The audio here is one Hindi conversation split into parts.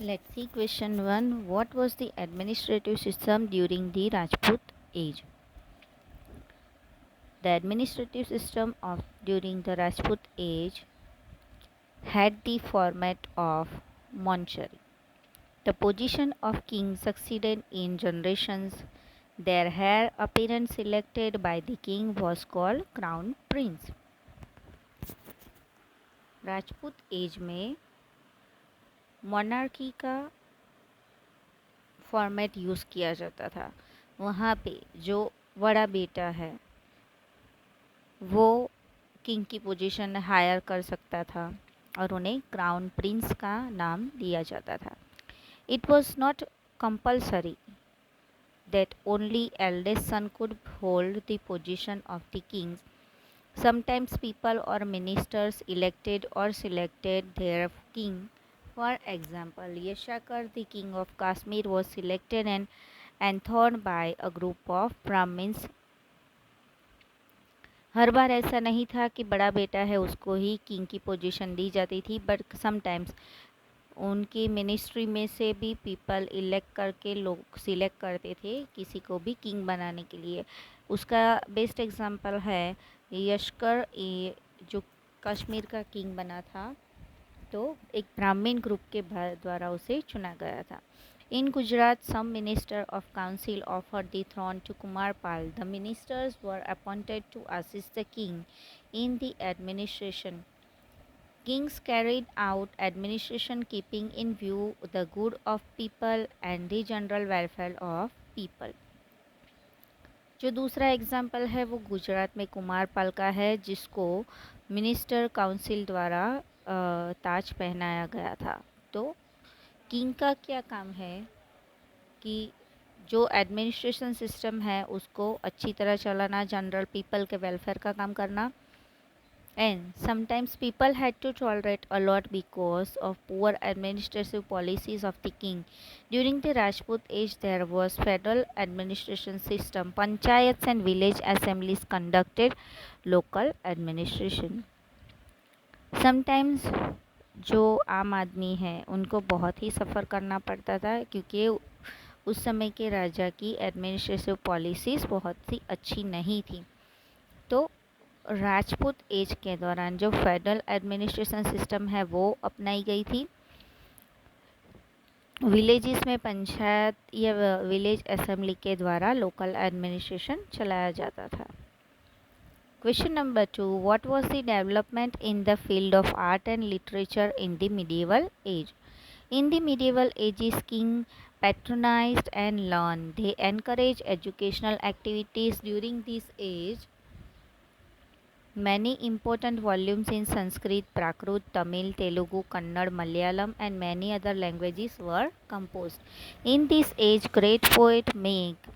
Let's see question 1. What was the administrative system during the Rajput age? The administrative system of during the Rajput age had the format of monarchy. The position of king succeeded in generations. Their heir apparent selected by the king was called crown prince. Rajput age में मोनार्की का फॉर्मेट यूज़ किया जाता था। वहाँ पे जो बड़ा बेटा है वो किंग की पोजीशन हायर कर सकता था और उन्हें क्राउन प्रिंस का नाम दिया जाता था। It was not compulsory that only eldest son could hold the position of the king. Sometimes people or ministers elected or selected their king. For example, Yashakar, the king of Kashmir, was selected and enthroned by a group of Brahmins. हर बार ऐसा नहीं था कि बड़ा बेटा है उसको ही किंग की पोजीशन दी जाती थी, बट समटाइम्स उनकी मिनिस्ट्री में से भी पीपल इलेक्ट करके लोग सिलेक्ट करते थे किसी को भी किंग बनाने के लिए। उसका बेस्ट एग्जांपल है यशकर, जो कश्मीर का किंग बना था, तो एक ब्राह्मण ग्रुप के द्वारा उसे चुना गया था। In Gujarat some minister of council offered the throne to Kumarpal. The ministers were appointed to assist the king in the administration. Kings carried out administration keeping in view the good of people and the general welfare of people. जो दूसरा एग्जाम्पल है वो गुजरात में कुमारपाल का है, जिसको मिनिस्टर काउंसिल द्वारा ताज पहनाया गया था। तो किंग का क्या काम है कि जो एडमिनिस्ट्रेशन सिस्टम है उसको अच्छी तरह चलाना, जनरल पीपल के वेलफेयर का काम करना। And sometimes people had to tolerate a lot because of poor administrative policies of the king. During the Rajput age, there was federal administration system. Panchayats and village assemblies conducted local administration. Sometimes जो आम आदमी है उनको बहुत ही सफ़र करना पड़ता था, क्योंकि उस समय के राजा की एडमिनिस्ट्रेटिव पॉलिसीज़ बहुत ही अच्छी नहीं थी। तो राजपूत एज के दौरान जो फेडरल एडमिनिस्ट्रेशन सिस्टम है वो अपनाई गई थी। विलेजेस में पंचायत या विलेज असेंबली के द्वारा लोकल एडमिनिस्ट्रेशन चलाया जाता था। Question number 2. What was the development in the field of art and literature in the medieval age? In the medieval ages, kings patronized and learned. They encouraged educational activities during this age. Many important volumes in Sanskrit, Prakrit, Tamil, Telugu, Kannada, Malayalam and many other languages were composed. In this age, great poet Meg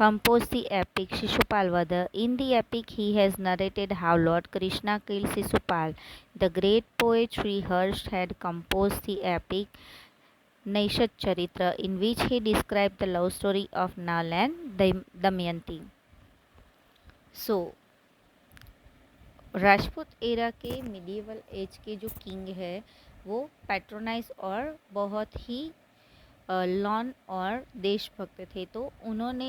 composed the epic Shishupal Vada. In the epic, he has narrated how Lord Krishna killed Shishupal. The great poet Sri Harsh had composed the epic Naishat Charitra, in which he described the love story of Nal and Damayanti. So, Rajput era के मिडिवल एज के जो किंग है वो पैट्रोनाइज और बहुत ही लॉन और देशभक्त थे। तो उन्होंने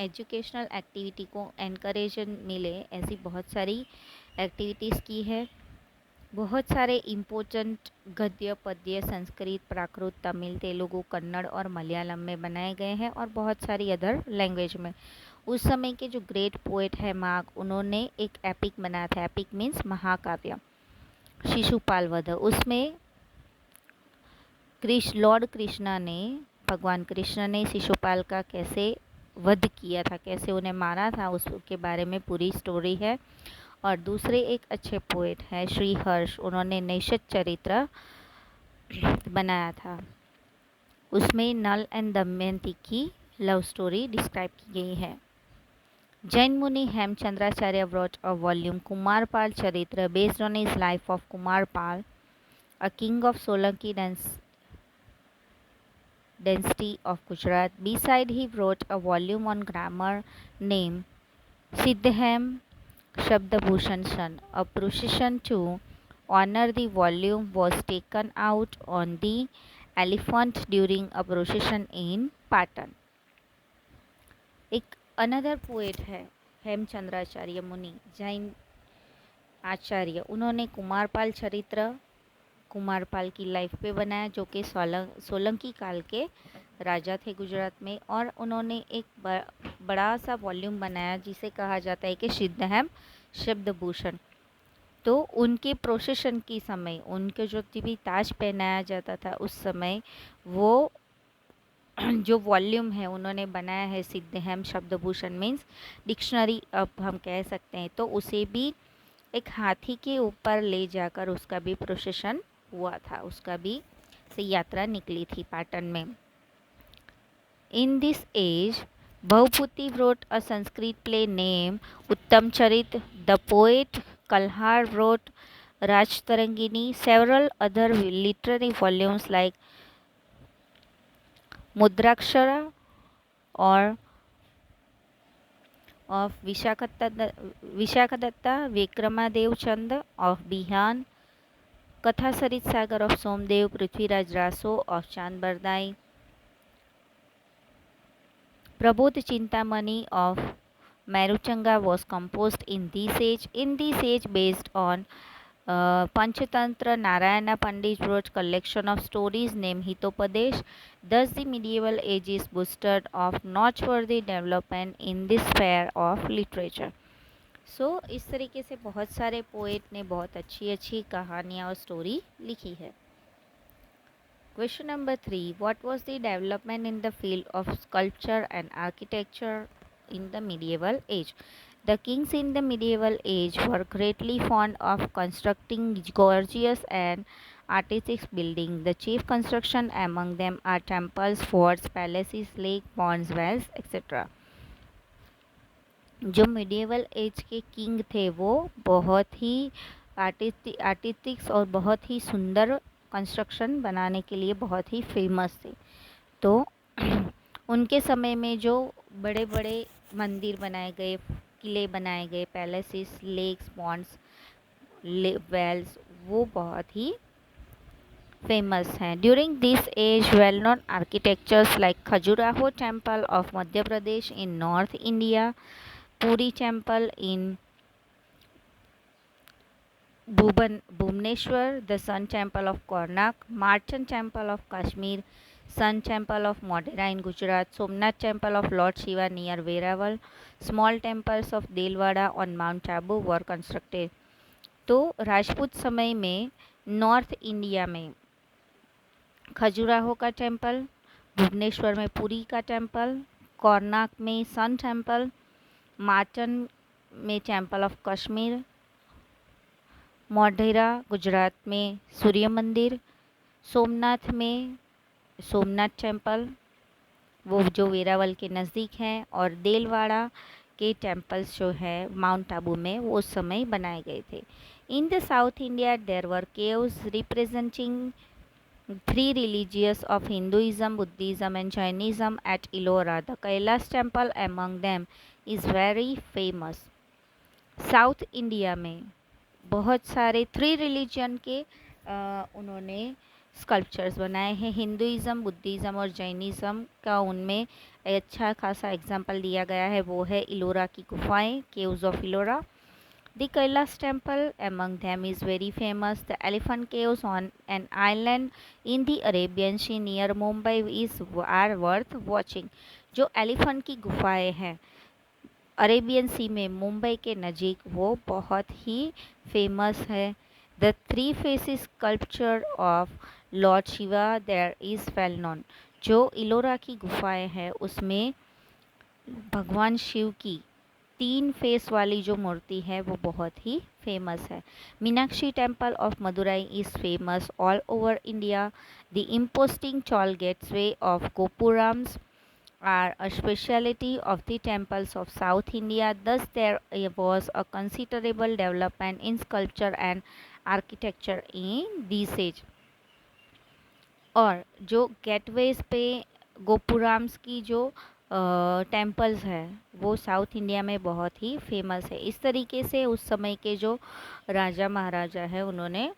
एजुकेशनल एक्टिविटी को एनकरेज मिले ऐसी बहुत सारी एक्टिविटीज़ की है। बहुत सारे इम्पोर्टेंट गद्य पद्य संस्कृत, प्राकृत, तमिल, तेलुगु, कन्नड़ और मलयालम में बनाए गए हैं और बहुत सारी अदर लैंग्वेज में। उस समय के जो ग्रेट पोएट है माग, उन्होंने एक एपिक बनाया था। एपिक मीन्स महाकाव्य, शिशुपाल वध। उसमें लॉर्ड कृष्णा ने, भगवान कृष्ण ने शिशुपाल का कैसे वध किया था, कैसे उन्हें मारा था, उसके बारे में पूरी स्टोरी है। और दूसरे एक अच्छे पोएट हैं श्री हर्ष, उन्होंने नैषध चरित्र बनाया था। उसमें नल एंड दमयंती की लव स्टोरी डिस्क्राइब की गई है। Jain Muni Hemchandracharya wrote a volume, Kumarpal Charitra, based on his life of Kumarpal, a king of Solanki dynasty of Gujarat. Beside, he wrote a volume on grammar named Siddham Shabdabhushan San. A procession to honor the volume was taken out on the elephant during a procession in Patan. एक अनदर पोएट है हेमचंद्राचार्य मुनि, जैन आचार्य। उन्होंने कुमारपाल चरित्र कुमारपाल की लाइफ पे बनाया, जो कि सोलंकी काल के राजा थे गुजरात में। और उन्होंने एक बड़ा सा वॉल्यूम बनाया जिसे कहा जाता है कि सिद्धहम शब्दभूषण। तो उनके प्रोसेशन के समय उनके जो भी ताज पहनाया जाता था उस समय वो जो वॉल्यूम है उन्होंने बनाया है सिद्धहम शब्दभूषण मीन्स डिक्शनरी अब हम कह सकते हैं। तो उसे भी एक हाथी के ऊपर ले जाकर उसका भी प्रोसेशन हुआ था, उसका भी से यात्रा निकली थी पाटन में। In this age Bhavabhuti wrote a Sanskrit play named Uttam Charit. The poet Kalhar wrote Rajtarangini. Several other literary volumes like Mudrakshara or of Vishakadatta, Vikramadev Chand of Bihan, Katha Sarit Sagar of Somdev, Prithviraj Raso of Chand Bardai, Prabodh Chintamani of Maruchanga was composed in this age. In this age, based on Panchatantra, Narayana Pandit wrote collection of stories named Hitopadesh. Thus, the medieval age is boosted of noteworthy development in this sphere of literature. So, इस तरीके से बहुत सारे पोएट ने बहुत अच्छी अच्छी कहानियाँ और स्टोरी लिखी है। Question number 3. What was the development in the field of sculpture and architecture in the medieval age? The kings in the medieval age were greatly fond of constructing gorgeous and artistic buildings. The chief construction among them are temples, forts, palaces, lakes, ponds, wells, etc. जो मिडिएवल एज के किंग थे वो बहुत ही आर्टिस्टिक्स और बहुत ही सुंदर कंस्ट्रक्शन बनाने के लिए बहुत ही फेमस थे। तो उनके समय में जो बड़े बड़े मंदिर बनाए गए, किले बनाए गए, पैलेसेस, लेक्स, पॉन्ड्स, वेल्स, वो बहुत ही फेमस हैं। During this age well known architectures like Khajuraho temple of Madhya Pradesh in north India, Puri Temple in Bhubaneswar, the Sun Temple of Karnak, Marchand Temple of Kashmir, Sun Temple of Modhera in Gujarat, Somnath Temple of Lord Shiva near Veraval, small temples of Delwada on Mount Tabu were constructed. तो राजपूत समय में नॉर्थ इंडिया में खजुराहो का टेम्पल, भुवनेश्वर में पुरी का टेम्पल, कोरनाक में सन टेम्पल, मार्चन में टेम्पल ऑफ कश्मीर, मोढेरा गुजरात में सूर्य मंदिर, सोमनाथ में सोमनाथ टेम्पल वो जो वेरावल के नज़दीक हैं, और देलवाड़ा के टेम्पल्स जो है माउंट आबू में वो उस समय बनाए गए थे। In the south India there were caves representing three religions of Hinduism, Buddhism and Jainism at Ellora. The Kailash temple among them is very famous. South India में बहुत सारे थ्री रिलीजन के उन्होंने स्कल्पचर्स बनाए हैं। हिंदुइज़्म, बुद्धिज़्म और जैनिज़्म का उनमें अच्छा खासा एग्जाम्पल दिया गया है, वो है इलोरा की गुफाएं, caves of Ellora. The Kailash temple among them is very famous. The Elephant Caves on an island in the Arabian Sea near Mumbai are worth watching. जो एलिफेंट की गुफाएं हैं अरेबियन सी में मुंबई के नज़दीक, वो बहुत ही फेमस है। The three faces sculpture of lord Shiva there is well known. जो इलोरा की गुफाएं हैं उसमें भगवान शिव की तीन फेस वाली जो मूर्ति है वो बहुत ही फेमस है। Meenakshi temple of Madurai is famous all over India. The imposing tall gateways of gopurams are a speciality of the temples of South India. Thus, there was a considerable development in sculpture and architecture in this age. और जो गेटवेज पे गोपुराम्स की जो टेम्पल्स है वो साउथ इंडिया में बहुत ही फेमस है। इस तरीके से उस समय के जो राजा महाराजा है उन्होंने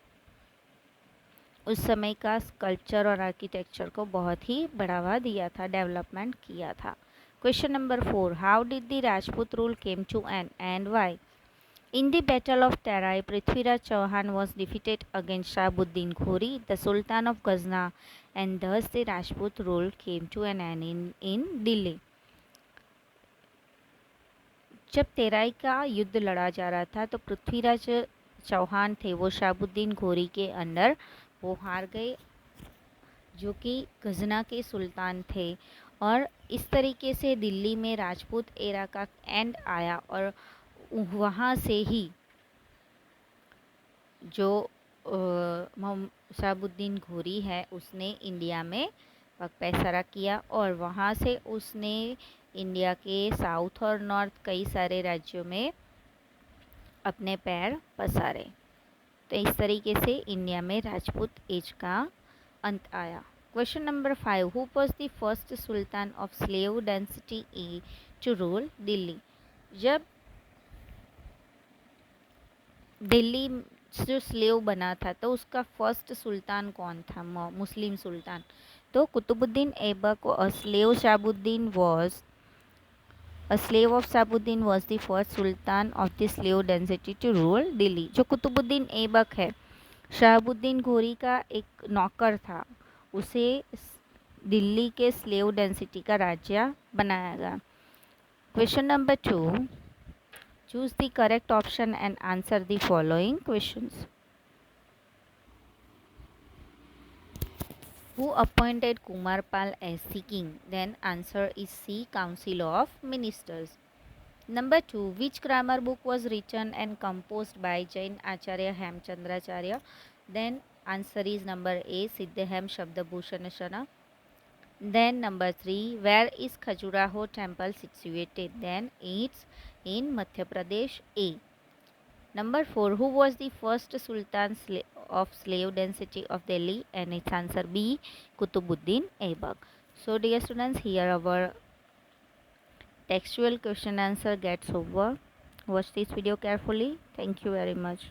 उस समय का कल्चर और आर्किटेक्चर को बहुत ही बढ़ावा दिया था, डेवलपमेंट किया था। Question number 4, how did the Rajput rule came to end why? In the Battle of Tarai, Prithviraj Chauhan was defeated against Shahabuddin Ghori, the Sultan of Ghazna, and thus the Rajput rule came to an end in Delhi. जब तेराई का युद्ध लड़ा जा रहा था तो पृथ्वीराज चौहान थे, वो शहाबुद्दीन घोरी के अंडर वो हार गए, जो कि गजना के सुल्तान थे। और इस तरीके से दिल्ली में राजपूत एरा का एंड आया और वहाँ से ही जो शहाबुद्दीन घोरी है उसने इंडिया में पैसरा किया और वहाँ से उसने इंडिया के साउथ और नॉर्थ कई सारे राज्यों में अपने पैर पसारे। तो इस तरीके से इंडिया में राजपूत एज का अंत आया। Question number 5, who was the first sultan of slave dynasty a to rule Delhi? जब दिल्ली जो स्लेव बना था तो उसका फर्स्ट सुल्तान कौन था? मुस्लिम सुल्तान। तो Qutubuddin Aibak a slave of Shahabuddin was the first sultan of the slave dynasty to rule Delhi. जो कुतुबुद्दीन ऐबक है, शहाबुद्दीन घोरी का एक नौकर था, उसे दिल्ली के स्लेव डेंसिटी का राज्य बनाया गया। Question number 2, choose the correct option and answer the following questions. Who appointed Kumarpal as the king? Then answer is C, Council of Ministers. Number 2, which grammar book was written and composed by Jain Acharya Hemchandracharya? Then answer is number A, Siddham Shabdabhushanashana. Then number 3, where is Khajuraho temple situated? Then it's in Madhya Pradesh, A. Number 4, who was the first sultan of slave density of Delhi? And its answer B, Kutubuddin Aibak. So dear students, here our textual question answer gets over. Watch this video carefully. Thank you very much.